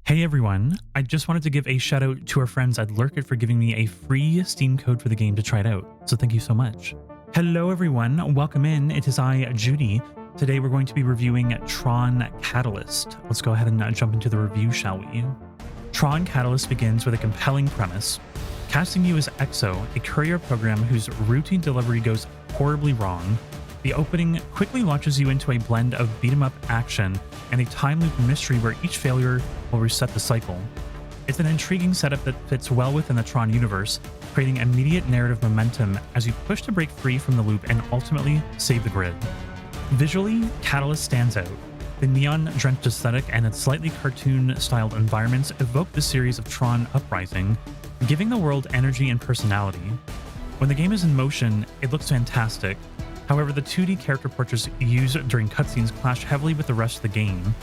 Hey everyone, I just wanted to give a shout out to our friends at Lurkit for giving me a free Steam code for the game to try it out, so thank you so much. Hello everyone, welcome in, it is I, Judi. Today we're going to be reviewing TRON Catalyst. Let's go ahead and jump into the review, shall we? TRON Catalyst begins with a compelling premise. Casting you as EXO, a courier program whose routine delivery goes horribly wrong. The opening quickly launches you into a blend of beat-em-up action and a time loop mystery where each failure will reset the cycle. It's an intriguing setup that fits well within the TRON universe, creating immediate narrative momentum as you push to break free from the loop and ultimately save the grid. Visually, Catalyst stands out. The neon-drenched aesthetic and its slightly cartoon-styled environments evoke the series of TRON Uprising, giving the world energy and personality. When the game is in motion, it looks fantastic. However, the 2D character portraits used during cutscenes clash heavily with the rest of the game.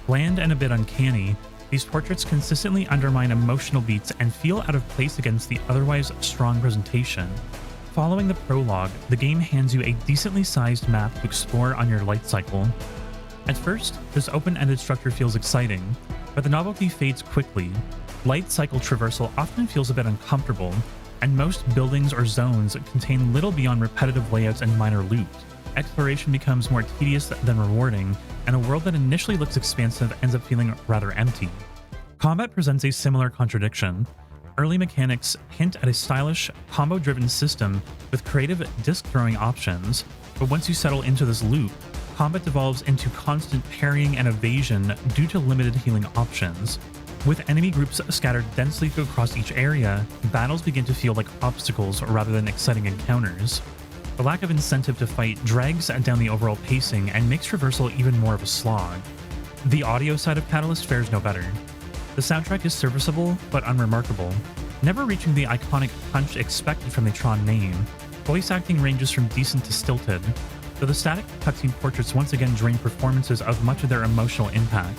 Bland and a bit uncanny, these portraits consistently undermine emotional beats and feel out of place against the otherwise strong presentation. Following the prologue, the game hands you a decently sized map to explore on your light cycle. At first, this open-ended structure feels exciting, but the novelty fades quickly. Light cycle traversal often feels a bit uncomfortable, and most buildings or zones contain little beyond repetitive layouts and minor loot. Exploration becomes more tedious than rewarding, and a world that initially looks expansive ends up feeling rather empty. Combat presents a similar contradiction. Early mechanics hint at a stylish, combo-driven system with creative disc-throwing options, but once you settle into this loop, combat devolves into constant parrying and evasion due to limited healing options. With enemy groups scattered densely across each area, battles begin to feel like obstacles rather than exciting encounters. The lack of incentive to fight drags down the overall pacing and makes traversal even more of a slog. The audio side of Catalyst fares no better. The soundtrack is serviceable but unremarkable, never reaching the iconic punch expected from the TRON name. Voice acting ranges from decent to stilted, though the static cutscene portraits once again drain performances of much of their emotional impact.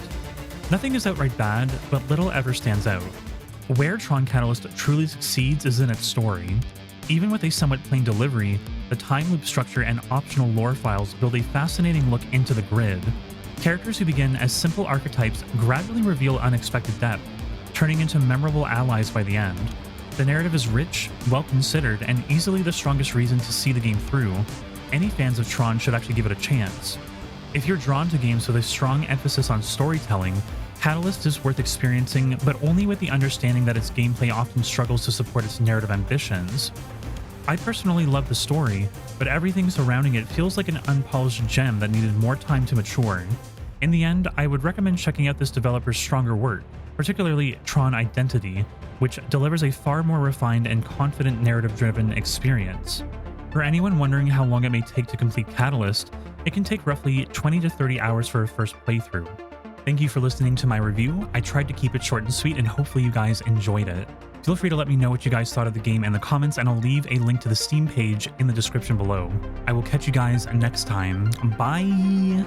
Nothing is outright bad, but little ever stands out. Where TRON Catalyst truly succeeds is in its story. Even with a somewhat plain delivery, the time loop structure and optional lore files build a fascinating look into the grid. Characters who begin as simple archetypes gradually reveal unexpected depth, turning into memorable allies by the end. The narrative is rich, well considered, and easily the strongest reason to see the game through. Any fans of TRON should actually give it a chance. If you're drawn to games with a strong emphasis on storytelling, Catalyst is worth experiencing, but only with the understanding that its gameplay often struggles to support its narrative ambitions. I personally love the story, but everything surrounding it feels like an unpolished gem that needed more time to mature. In the end, I would recommend checking out this developer's stronger work, particularly TRON Identity, which delivers a far more refined and confident narrative-driven experience. For anyone wondering how long it may take to complete Catalyst, it can take roughly 20 to 30 hours for a first playthrough. Thank you for listening to my review. I tried to keep it short and sweet, and hopefully you guys enjoyed it. Feel free to let me know what you guys thought of the game in the comments, and I'll leave a link to the Steam page in the description below. I will catch you guys next time. Bye!